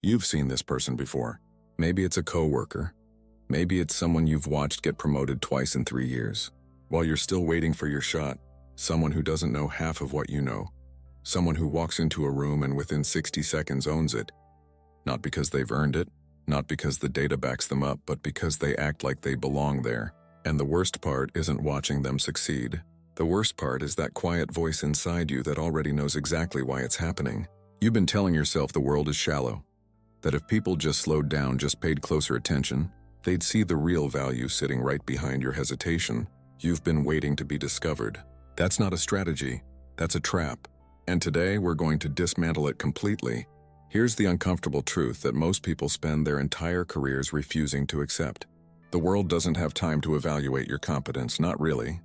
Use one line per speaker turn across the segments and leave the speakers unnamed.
You've seen this person before. Maybe it's a coworker. Maybe it's someone you've watched get promoted twice in 3 years. While you're still waiting for your shot, someone who doesn't know half of what you know. Someone who walks into a room and within 60 seconds owns it. Not because they've earned it, not because the data backs them up, but because they act like they belong there. And the worst part isn't watching them succeed. The worst part is that quiet voice inside you that already knows exactly why it's happening. You've been telling yourself the world is shallow, that if people just slowed down, just paid closer attention, they'd see the real value sitting right behind your hesitation. You've been waiting to be discovered. That's not a strategy, that's a trap. And today we're going to dismantle it completely. Here's the uncomfortable truth that most people spend their entire careers refusing to accept. The world doesn't have time to evaluate your competence, not really.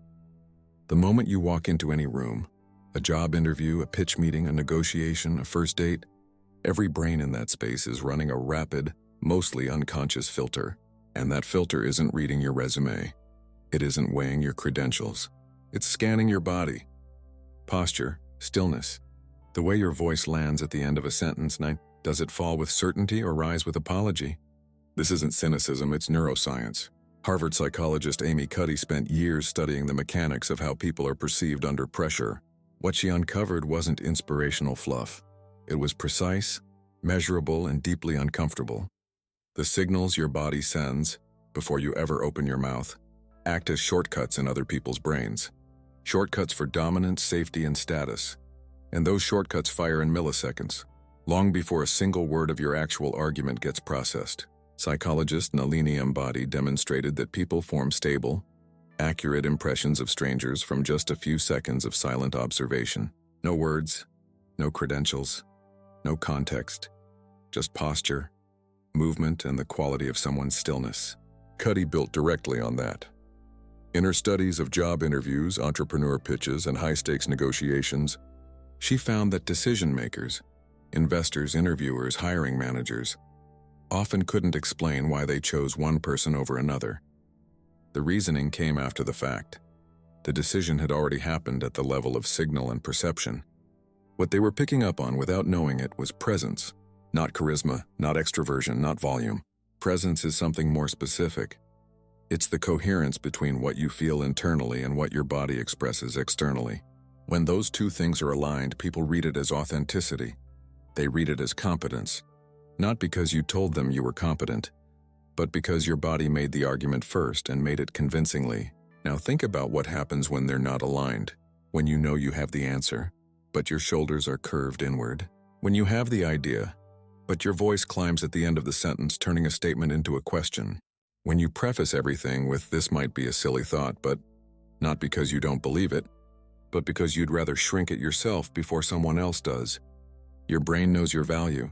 The moment you walk into any room, a job interview, a pitch meeting, a negotiation, a first date, every brain in that space is running a rapid, mostly unconscious filter. And that filter isn't reading your resume. It isn't weighing your credentials. It's scanning your body. Posture, stillness. The way your voice lands at the end of a sentence, does it fall with certainty or rise with apology? This isn't cynicism, it's neuroscience. Harvard psychologist Amy Cuddy spent years studying the mechanics of how people are perceived under pressure. What she uncovered wasn't inspirational fluff. It was precise, measurable, and deeply uncomfortable. The signals your body sends, before you ever open your mouth, act as shortcuts in other people's brains. Shortcuts for dominance, safety, and status. And those shortcuts fire in milliseconds, long before a single word of your actual argument gets processed. Psychologist Nalini Ambady demonstrated that people form stable, accurate impressions of strangers from just a few seconds of silent observation. No words, no credentials, no context, just posture, movement, and the quality of someone's stillness. Cuddy built directly on that. In her studies of job interviews, entrepreneur pitches, and high-stakes negotiations, she found that decision-makers, investors, interviewers, hiring managers, often couldn't explain why they chose one person over another. The reasoning came after the fact. The decision had already happened at the level of signal and perception. What they were picking up on without knowing it was presence. Not charisma, not extroversion, not volume. Presence is something more specific. It's the coherence between what you feel internally and what your body expresses externally. When those two things are aligned, people read it as authenticity. They read it as competence. Not because you told them you were competent, but because your body made the argument first and made it convincingly. Now think about what happens when they're not aligned. When you know you have the answer, but your shoulders are curved inward. When you have the idea, but your voice climbs at the end of the sentence, turning a statement into a question. When you preface everything with "this might be a silly thought," but not because you don't believe it, but because you'd rather shrink it yourself before someone else does. Your brain knows your value.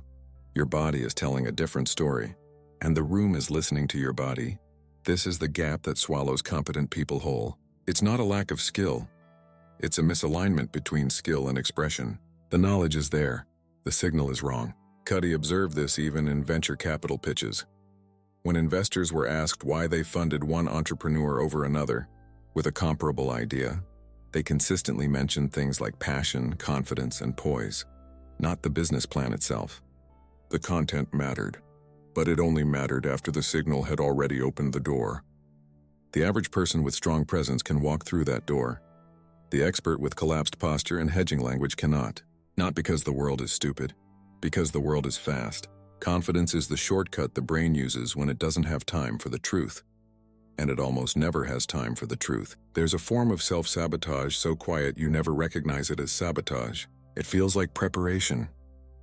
Your body is telling a different story, and the room is listening to your body. This is the gap that swallows competent people whole. It's not a lack of skill. It's a misalignment between skill and expression. The knowledge is there. The signal is wrong. Cuddy observed this even in venture capital pitches. When investors were asked why they funded one entrepreneur over another with a comparable idea, they consistently mentioned things like passion, confidence, and poise, not the business plan itself. The content mattered, but it only mattered after the signal had already opened the door. The average person with strong presence can walk through that door. The expert with collapsed posture and hedging language cannot. Not because the world is stupid, because the world is fast. Confidence is the shortcut the brain uses when it doesn't have time for the truth. And it almost never has time for the truth. There's a form of self-sabotage so quiet you never recognize it as sabotage. It feels like preparation.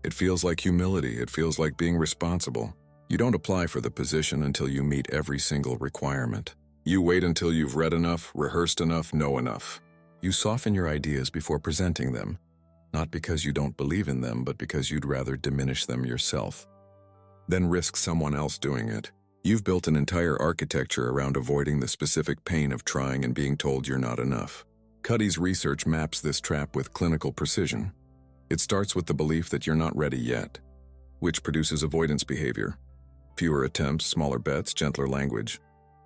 It feels like humility. It feels like being responsible. You don't apply for the position until you meet every single requirement. You wait until you've read enough, rehearsed enough, know enough. You soften your ideas before presenting them, not because you don't believe in them, but because you'd rather diminish them yourself, then risk someone else doing it. You've built an entire architecture around avoiding the specific pain of trying and being told you're not enough. Cuddy's research maps this trap with clinical precision. It starts with the belief that you're not ready yet, which produces avoidance behavior. Fewer attempts, smaller bets, gentler language.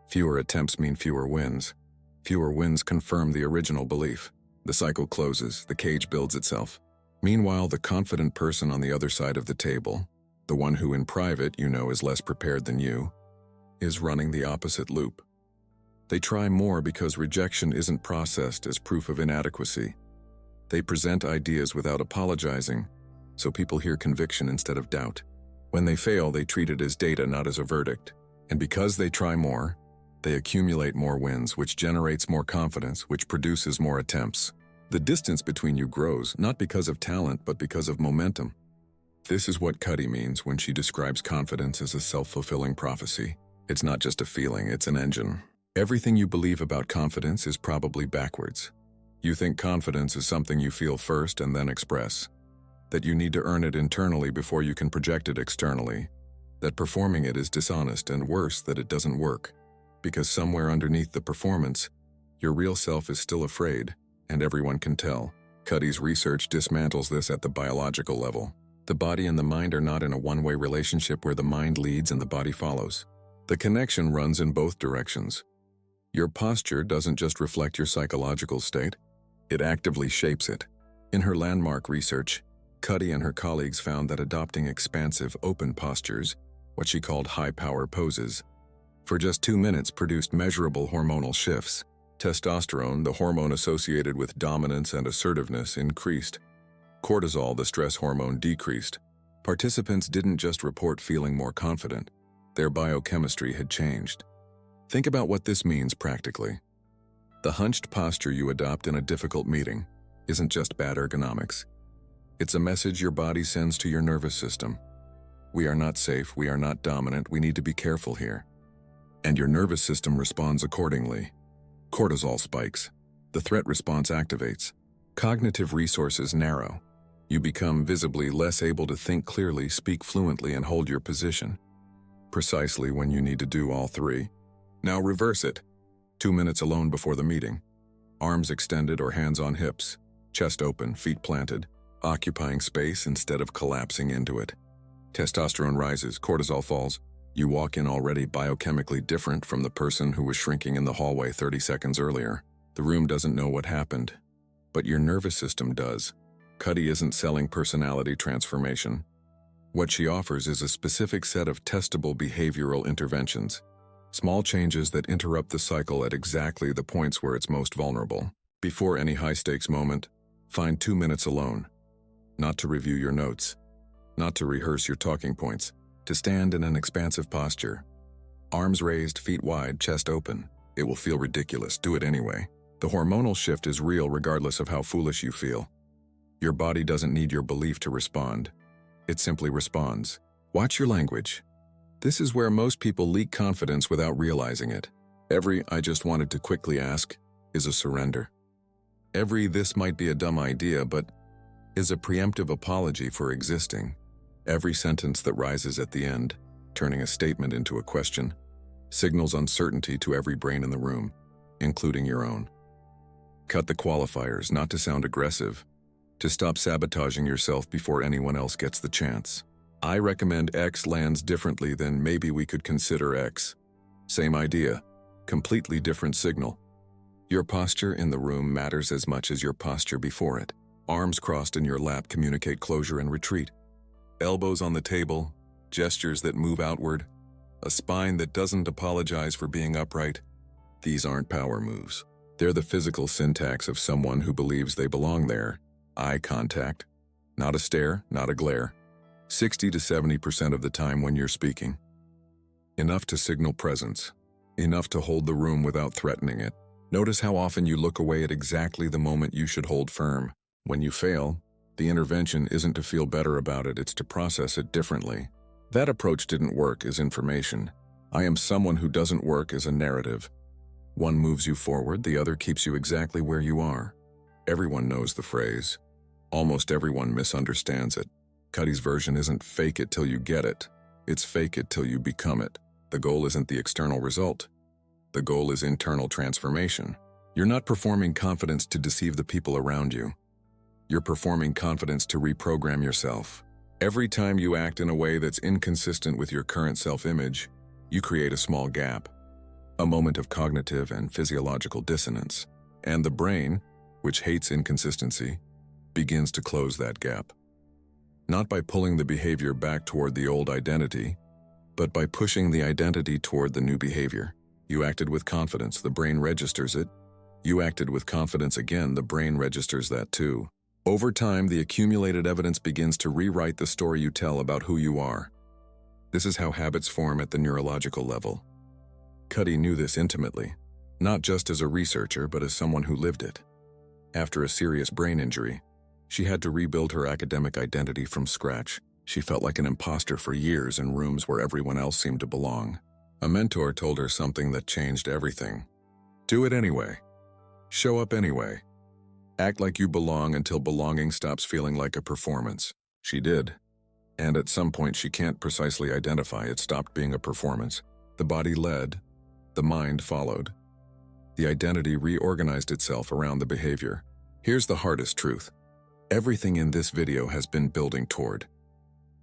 Fewer attempts mean fewer wins. Fewer wins confirm the original belief. The cycle closes, the cage builds itself. Meanwhile, the confident person on the other side of the table, The one who in private you know is less prepared than you, is running the opposite loop. They try more because rejection isn't processed as proof of inadequacy. They present ideas without apologizing, so people hear conviction instead of doubt. When they fail, they treat it as data, not as a verdict. And because they try more, they accumulate more wins, which generates more confidence, which produces more attempts. The distance between you grows, not because of talent, but because of momentum. This is what Cuddy means when she describes confidence as a self-fulfilling prophecy. It's not just a feeling, it's an engine. Everything you believe about confidence is probably backwards. You think confidence is something you feel first and then express. That you need to earn it internally before you can project it externally. That performing it is dishonest, and worse, that it doesn't work. Because somewhere underneath the performance, your real self is still afraid, and everyone can tell. Cuddy's research dismantles this at the biological level. The body and the mind are not in a one-way relationship where the mind leads and the body follows. The connection runs in both directions. Your posture doesn't just reflect your psychological state, it actively shapes it. In her landmark research, Cuddy and her colleagues found that adopting expansive, open postures, what she called high-power poses, for just 2 minutes produced measurable hormonal shifts. Testosterone, the hormone associated with dominance and assertiveness, increased. Cortisol, the stress hormone, decreased. Participants didn't just report feeling more confident. Their biochemistry had changed. Think about what this means practically. The hunched posture you adopt in a difficult meeting isn't just bad ergonomics. It's a message your body sends to your nervous system. We are not safe, we are not dominant, we need to be careful here. And your nervous system responds accordingly. Cortisol spikes. The threat response activates. Cognitive resources narrow. You become visibly less able to think clearly, speak fluently, and hold your position. Precisely when you need to do all three. Now reverse it. 2 minutes alone before the meeting. Arms extended or hands on hips. Chest open, feet planted. Occupying space instead of collapsing into it. Testosterone rises, cortisol falls. You walk in already biochemically different from the person who was shrinking in the hallway 30 seconds earlier. The room doesn't know what happened, but your nervous system does. Cuddy isn't selling personality transformation. What she offers is a specific set of testable behavioral interventions. Small changes that interrupt the cycle at exactly the points where it's most vulnerable. Before any high-stakes moment, find 2 minutes alone. Not to review your notes. Not to rehearse your talking points. To stand in an expansive posture. Arms raised, feet wide, chest open. It will feel ridiculous. Do it anyway. The hormonal shift is real regardless of how foolish you feel. Your body doesn't need your belief to respond. It simply responds. Watch your language. This is where most people leak confidence without realizing it. Every "I just wanted to quickly ask" is a surrender. Every "this might be a dumb idea, but" is a preemptive apology for existing. Every sentence that rises at the end, turning a statement into a question, signals uncertainty to every brain in the room, including your own. Cut the qualifiers, not to sound aggressive, to stop sabotaging yourself before anyone else gets the chance. I recommend X lands differently than maybe we could consider X. Same idea, completely different signal. Your posture in the room matters as much as your posture before it. Arms crossed in your lap communicate closure and retreat. Elbows on the table, gestures that move outward, a spine that doesn't apologize for being upright. These aren't power moves. They're the physical syntax of someone who believes they belong there. Eye contact. Not a stare, not a glare. 60 to 70% of the time when you're speaking. Enough to signal presence. Enough to hold the room without threatening it. Notice how often you look away at exactly the moment you should hold firm. When you fail, the intervention isn't to feel better about it, it's to process it differently. That approach didn't work is information. I am someone who doesn't work is a narrative. One moves you forward, the other keeps you exactly where you are. Everyone knows the phrase. Almost everyone misunderstands it. Cuddy's version isn't fake it till you get it. It's fake it till you become it. The goal isn't the external result. The goal is internal transformation. You're not performing confidence to deceive the people around you. You're performing confidence to reprogram yourself. Every time you act in a way that's inconsistent with your current self-image, you create a small gap, a moment of cognitive and physiological dissonance. And the brain, which hates inconsistency, begins to close that gap. Not by pulling the behavior back toward the old identity, but by pushing the identity toward the new behavior. You acted with confidence, the brain registers it. You acted with confidence again, the brain registers that too. Over time, the accumulated evidence begins to rewrite the story you tell about who you are. This is how habits form at the neurological level. Cuddy knew this intimately, not just as a researcher, but as someone who lived it. After a serious brain injury, she had to rebuild her academic identity from scratch. She felt like an imposter for years in rooms where everyone else seemed to belong. A mentor told her something that changed everything. Do it anyway. Show up anyway. Act like you belong until belonging stops feeling like a performance. She did. And at some point she can't precisely identify, it stopped being a performance. The body led, the mind followed. The identity reorganized itself around the behavior. Here's the hardest truth. Everything in this video has been building toward.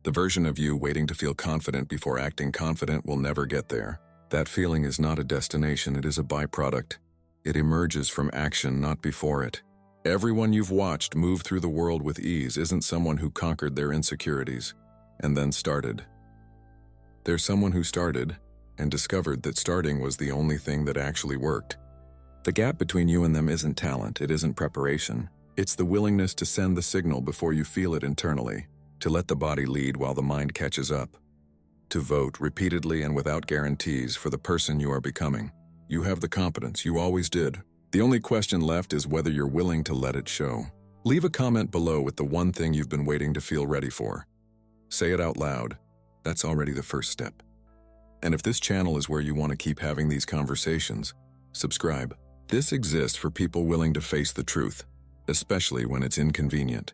The version of you waiting to feel confident before acting confident will never get there. That feeling is not a destination, it is a byproduct. It emerges from action, not before it. Everyone you've watched move through the world with ease isn't someone who conquered their insecurities and then started. They're someone who started and discovered that starting was the only thing that actually worked. The gap between you and them isn't talent, it isn't preparation. It's the willingness to send the signal before you feel it internally, to let the body lead while the mind catches up, to vote repeatedly and without guarantees for the person you are becoming. You have the competence, you always did. The only question left is whether you're willing to let it show. Leave a comment below with the one thing you've been waiting to feel ready for. Say it out loud. That's already the first step. And if this channel is where you want to keep having these conversations, subscribe. This exists for people willing to face the truth, especially when it's inconvenient.